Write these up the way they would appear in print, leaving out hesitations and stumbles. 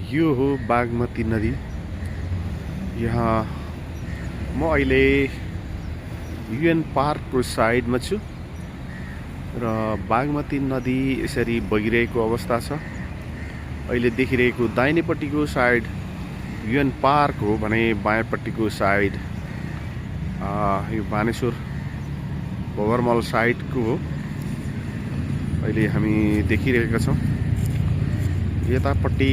यो हो बागमती नदी। यहाँ म अहिले युएन पार्कको साइडमा छु र बागमती नदी यसरी बगिरहेको अवस्था छ। अहिले देखिरहेको दाहिनेपट्टिको साइड युएन पार्क हो भने बायाँपट्टिको साइड यो बानेश्वर भवरमल साइडको हो। अहिले हामी देखिरहेका छौँ। यतापट्टि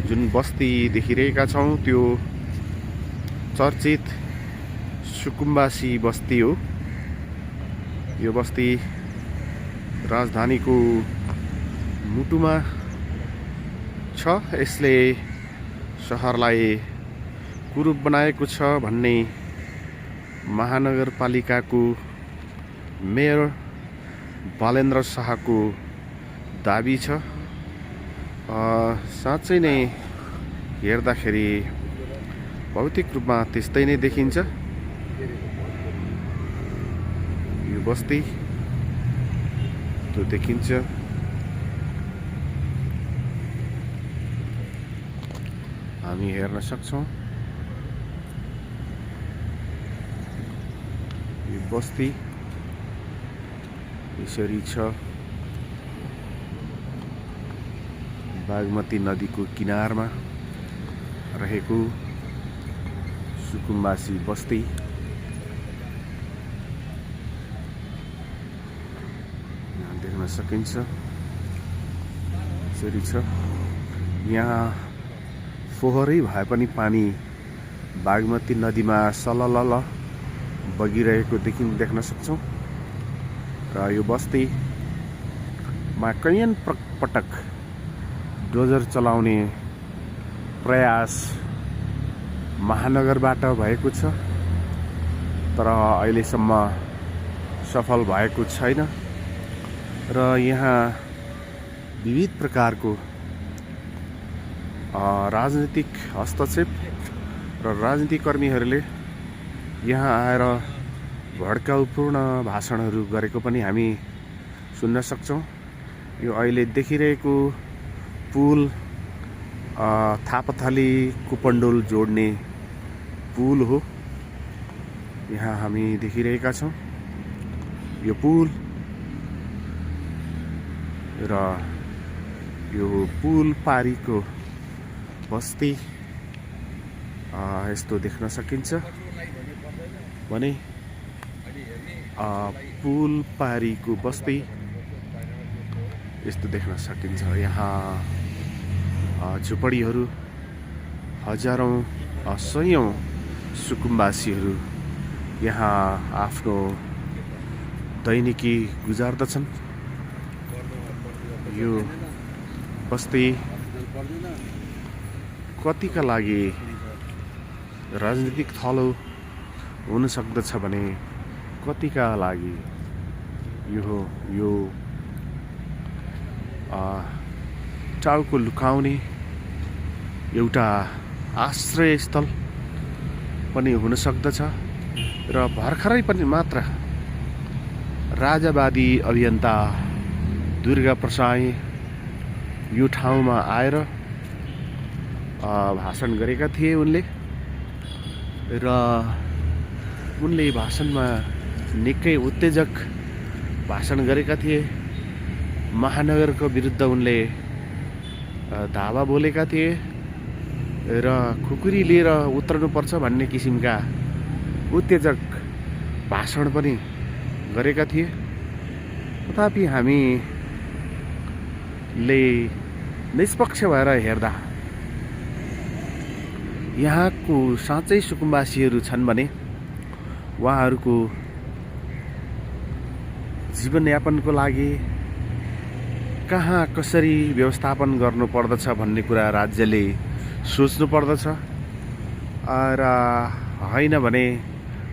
जुन बस्ती देखिरहेका छौँ त्यो चर्चित सुकुम्बासी बस्ती हो। यो बस्ती राजधानीको मुटुमा छ। यसले सहरलाई कुरूप बनाएको छ भन्ने महानगरपालिकाको मेयर बालेन्द्र शाहको दाबी छ। साँच्चै नै हेर्दाखेरि भौतिक रूपमा त्यस्तै नै देखिन्छ। यो बस्ती त्यो देखिन्छ। हामी हेर्न सक्छौँ यो बस्ती यसरी छ। बागमती नदीको किनारमा रहेको सुकुम्बासी बस्ती। यहाँ देख्न सकिन्छ यसरी छ। यहाँ फोहोरै भए पनि पानी बागमती नदीमा सललल बगिरहेको देख्न सक्छौँ। र यो बस्तीमा कैयन पटक डोजर चलाउने प्रयास महानगरबाट भएको छ, तर अहिलेसम्म सफल भएको छैन। र यहाँ विविध प्रकारको राजनीतिक हस्तक्षेप र राजनीतिक कर्मीहरूले यहाँ आएर भड्काउपूर्ण भाषणहरू गरेको पनि हामी सुन्न सक्छौँ। यो अहिले देखिरहेको पुल थापाथली कुपन्डोल जोड्ने पुल हो। यहाँ हामी देखिरहेका छौँ यो पुल र यो पुल पारीको बस्ती यस्तो देख्न सकिन्छ भने पुल पारीको बस्ती यस्तो देख्न सकिन्छ। यहाँ झुपडीहरू हजारौं सयौं सुकुम्बासीहरू यहाँ आफ्नो दैनिकी गुजार्दछन्। यो बस्ती कतिका लागि राजनीतिक थलो हुन सक्दछ भने कतिका लागि यो टाउको लुकाउने एउटा आश्रयस्थल पनि हुन सक्दछ। र भर्खरै पनि मात्र राजावादी अभियन्ता दुर्गा प्रसाई यो ठाउँमा आएर भाषण गरेका थिए उनले। र उनले भाषणमा निकै उत्तेजक भाषण गरेका थिए। महानगरको विरुद्ध उनले धावा बोलेका थिए र खुकुरी लिएर उत्रनुपर्छ भन्ने किसिमका उत्तेजक भाषण पनि गरेका थिए। तथापि हामीले निष्पक्ष भएर हेर्दा यहाँको साँच्चै सुकुम्बासीहरू छन् भने उहाँहरूको जीवनयापनको लागि कहाँ कसरी व्यवस्थापन गर्नु पर्दछ भन्ने कुरा राज्यले सोच्नु पर्दछ। र होइन भने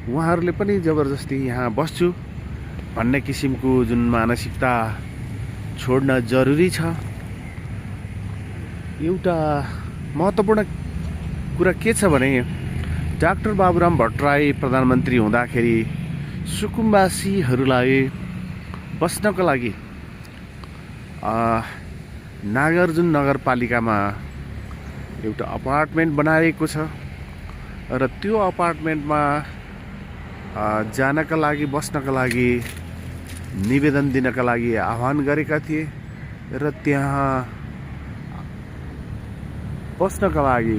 उहाँहरूले पनि जबरजस्ती यहाँ बस्छु भन्ने किसिमको जुन मानसिकता छोड्न जरुरी छ। एउटा महत्त्वपूर्ण कुरा के छ भने डाक्टर बाबुराम भट्टराई प्रधानमन्त्री हुँदाखेरि सुकुम्बासीहरूलाई बस्नको लागि नागार्जुन नगरपालिकामा एउटा अपार्टमेन्ट बनाएको छ र त्यो अपार्टमेन्टमा जानका लागि, बस्नका लागि, निवेदन दिनका लागि आह्वान गरेका थिए र त्यहाँ बस्नका लागि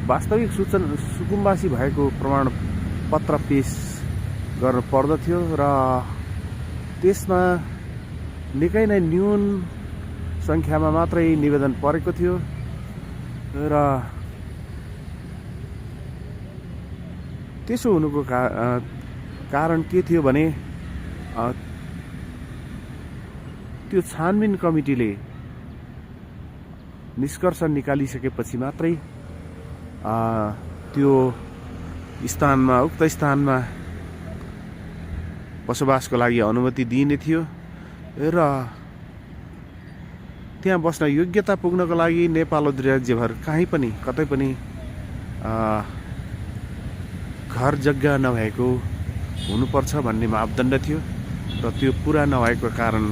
वास्तविक सुकुम्बासी भएको प्रमाणपत्र पेश गर्नु पर्दथ्यो र त्यसमा निकै नै न्यून सङ्ख्यामा मात्रै निवेदन परेको थियो र त्यसो हुनुको कारण के थियो भने त्यो छानबिन कमिटीले निष्कर्ष निकालिसकेपछि मात्रै त्यो स्थानमा, उक्त स्थानमा बसोबासको लागि अनुमति दिइने थियो र त्यहाँ बस्न योग्यता पुग्नको लागि नेपाल राज्यभर कहीँ पनि, कतै पनि घर जग्गा नभएको हुनुपर्छ भन्ने मापदण्ड थियो र त्यो पुरा नभएको कारण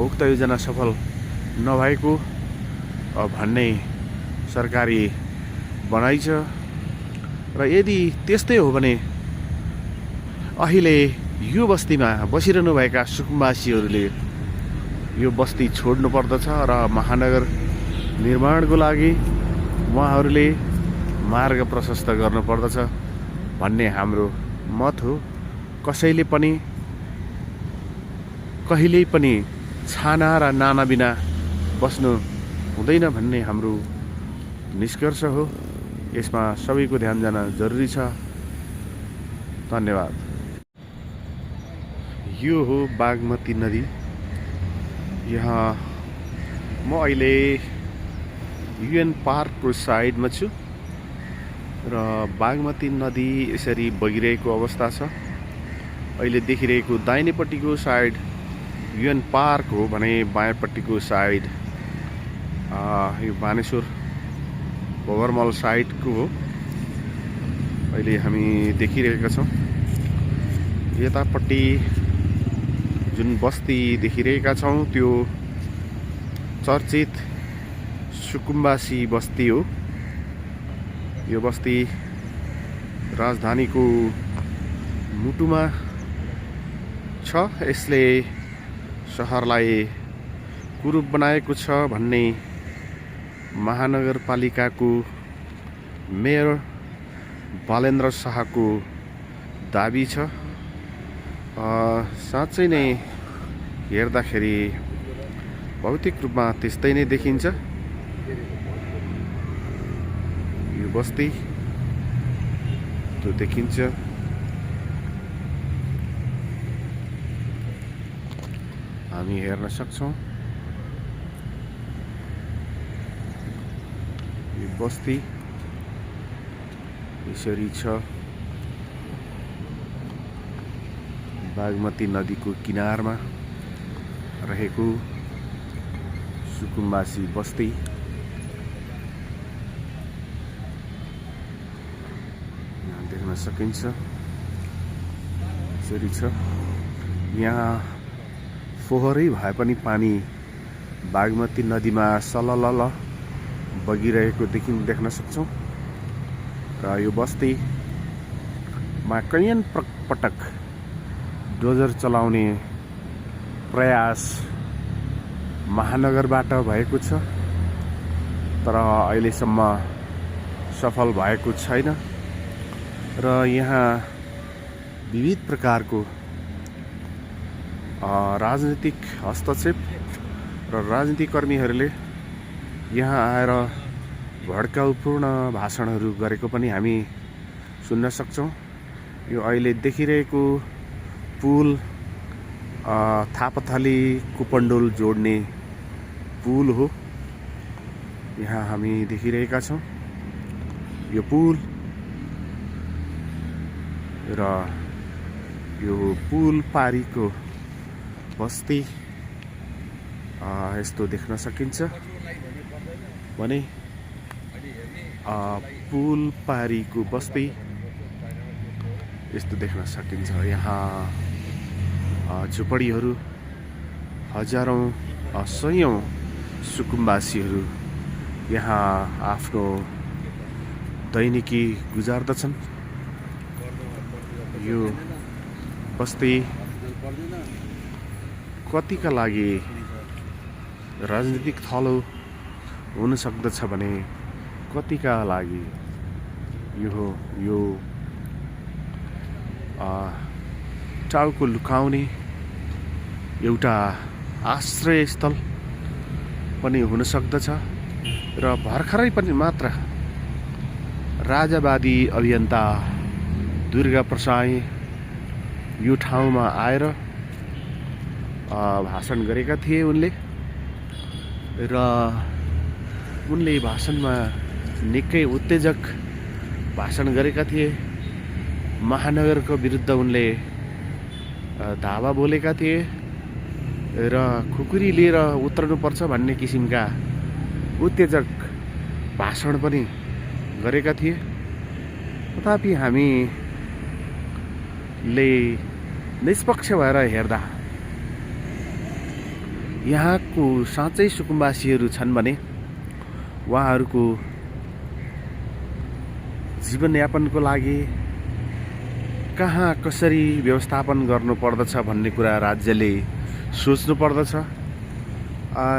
उक्त योजना सफल नभएको भन्ने सरकारी भनाइ छ। र यदि त्यस्तै हो भने अहिले यो बस्तीमा बसिरहनुभएका सुकुम्बासीहरूले यो बस्ती छोड्नु पर्दछ र महानगर निर्माणको लागि उहाँहरूले मार्ग प्रशस्त गर्नुपर्दछ भन्ने हाम्रो मत हो। कसैले पनि कहिल्यै पनि छाना र नाना बिना बस्नु हुँदैन भन्ने हाम्रो निष्कर्ष हो। यसमा सबैको ध्यान जान जरुरी छ। धन्यवाद। यो हो बागमती नदी। यहाँ म अहिले युएन पार्कको साइडमा छु र बागमती नदी यसरी बगिरहेको अवस्था छ। अहिले देखिरहेको दाहिनेपट्टिको साइड युएन पार्क हो भने बायाँपट्टिको साइड यो बानेश्वर भवरमल साइडको हो। अहिले हामी देखिरहेका छौँ। यतापट्टि जुन बस्ती देखिरहेका छौँ त्यो चर्चित सुकुम्बासी बस्ती हो। यो बस्ती राजधानीको मुटुमा छ। यसले सहरलाई कुरूप बनाएको छ भन्ने महानगरपालिकाको मेयर बालेन्द्र शाहको दाबी छ। साँच्चै नै हेर्दाखेरि भौतिक रूपमा त्यस्तै नै देखिन्छ। यो बस्ती त्यो देखिन्छ। हामी हेर्न सक्छौँ यो बस्ती यसरी छ। बागमती नदीको किनारमा रहेको सुकुम्बासी बस्ती। यहाँ देख्न सकिन्छ यसरी छ। यहाँ फोहोरै भए पनि पानी बागमती नदीमा सललल बगिरहेको देख्न सक्छौँ। र यो बस्तीमा कैयन पटक डोजर चलाउने प्रयास महानगरबाट भएको छ तर अहिलेसम्म सफल भएको छैन। र यहाँ विविध प्रकारको राजनीतिक हस्तक्षेप र राजनीतिकर्मीहरूले यहाँ आएर भड्काउपूर्ण भाषणहरू गरेको पनि हामी सुन्न सक्छौँ। यो अहिले देखिरहेको पुल थापाथली कुपन्डोल जोड्ने पुल हो। यहाँ हामी देखिरहेका छौँ यो पुल र यो पुल पारीको बस्ती यस्तो देख्न सकिन्छ भने पुल पारीको बस्ती यस्तो देख्न सकिन्छ। यहाँ झुपडीहरू हजारौं सयौं सुकुम्बासीहरू यहाँ आफ्नो दैनिकी गुजार्दछन्। यो बस्ती कतिका लागि राजनीतिक थलो हुन सक्दछ भने कतिका लागि यो टाउको लुकाउने एउटा आश्रयस्थल पनि हुन सक्दछ। र भर्खरै पनि मात्र राजावादी अभियन्ता दुर्गा प्रसाई यो ठाउँमा आएर भाषण गरेका थिए उनले। र उनले भाषणमा निकै उत्तेजक भाषण गरेका थिए। महानगरको विरुद्ध उनले धावा बोलेका थिए र खुकुरी लिएर उत्रनुपर्छ भन्ने किसिमका उत्तेजक भाषण पनि गरेका थिए। तथापि हामीले निष्पक्ष भएर हेर्दा यहाँको साँच्चै सुकुम्बासीहरू छन् भने उहाँहरूको जीवनयापनको लागि कहाँ कसरी व्यवस्थापन गर्नुपर्दछ भन्ने कुरा राज्यले सोच्नु पर्दछ।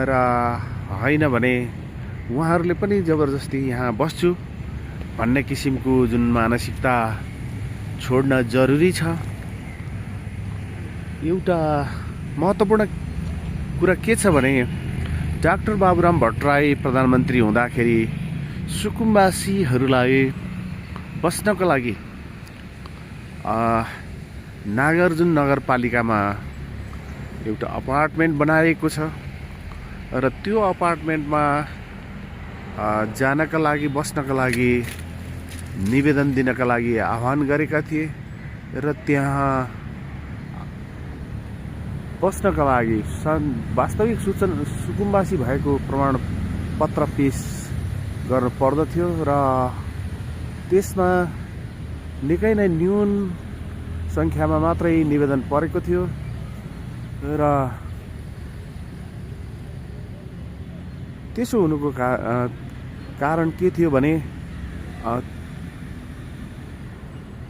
र होइन भने उहाँहरूले पनि जबरजस्ती यहाँ बस्छु भन्ने किसिमको जुन मानसिकता छोड्न जरुरी छ। एउटा महत्त्वपूर्ण कुरा के छ भने डाक्टर बाबुराम भट्टराई प्रधानमन्त्री हुँदाखेरि सुकुम्बासीहरूलाई बस्नको लागि नागार्जुन नगरपालिकामा एउटा अपार्टमेन्ट बनाएको छ। र त्यो अपार्टमेन्टमा जानका लागि बस्नका लागि निवेदन दिनका लागि आह्वान गरेका थिए। र त्यहाँ बस्नका लागि वास्तविक सुकुम्बासी भएको प्रमाणपत्र पेश गर्नु पर्दथ्यो। र त्यसमा निकै नै न्यून सङ्ख्यामा मात्रै निवेदन परेको थियो। र त्यसो हुनुको कारण के थियो भने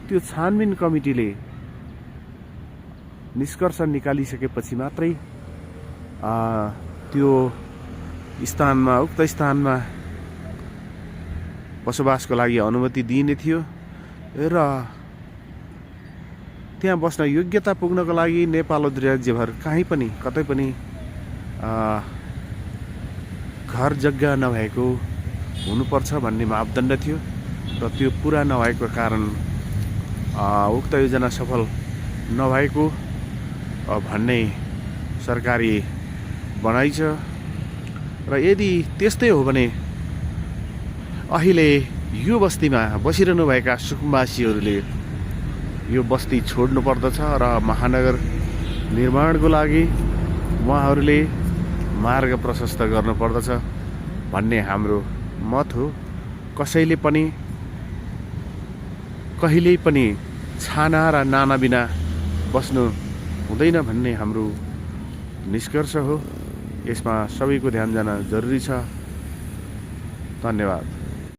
त्यो छानबिन कमिटीले निष्कर्ष निकालिसकेपछि मात्रै त्यो स्थानमा उक्त स्थानमा बसोबासको लागि अनुमति दिइने थियो। र त्यहाँ बस्न योग्यता पुग्नको लागि नेपाल राज्यभर कहीँ पनि कतै पनि घर जग्गा नभएको हुनुपर्छ भन्ने मापदण्ड थियो। र त्यो पुरा नभएको कारण उक्त योजना सफल नभएको भन्ने सरकारी भनाइ छ। र यदि त्यस्तै हो भने अहिले यो बस्तीमा बसिरहनुभएका सुकुम्बासीहरूले यो बस्ती छोड्नु पर्दछ। र महानगर निर्माणको लागि उहाँहरूले मार्ग प्रशस्त गर्नुपर्दछ भन्ने हाम्रो मत हो। कसैले पनि कहिल्यै पनि छाना र नाना बिना बस्नु हुँदैन भन्ने हाम्रो निष्कर्ष हो। यसमा सबैको ध्यान जान जरुरी छ। धन्यवाद।